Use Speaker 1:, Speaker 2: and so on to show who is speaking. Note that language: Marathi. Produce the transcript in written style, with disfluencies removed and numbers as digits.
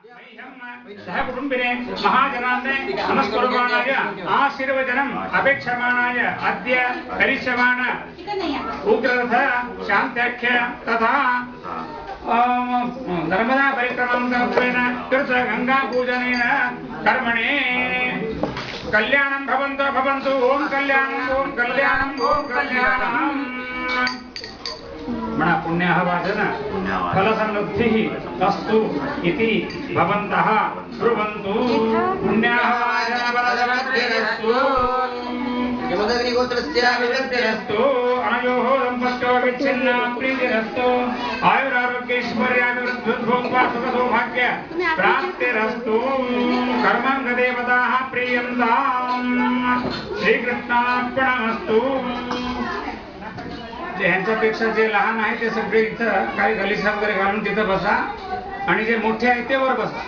Speaker 1: सह कुटुंबिने महाजनान्ने नमस्कुर्वाणाय आशीर्वचनम् अपेक्षमाणाय अद्य करिष्यमाण उग्ररथ शान्त्याख्य तथा नर्मदा परिक्रमान्तत्वेन कृत गंगा पूजनेन कर्मणे कल्याणं भवन्तु ओम कल्याणं ओम कल्याणं ओम कल्याणं मना पुण्याहवाचन फलसमृद्धिः अस्तु इति भवन्तः ब्रुवन्तु पुण्याहवाचन फलसमृद्धिरस्तु यमदग्निगोत्रस्याभिवृद्धिरस्तु अनयोः दम्पत्यो विच्छिन्ना प्रीतिरस्तु आयुरारोग्यैश्वर्याभिवृद्धिर्भूत्वा सुखसौभाग्य प्राप्तिरस्तु कर्माङ्गदेवताः प्रीयन्ताम् श्रीकृष्णार्पणमस्तु। ह्यांच्यापेक्षा जे लहान आहे ते सगळे इथं काही गलिसा वगैरे घालून तिथं बसा आणि जे मोठे आहेत ते वर बसा।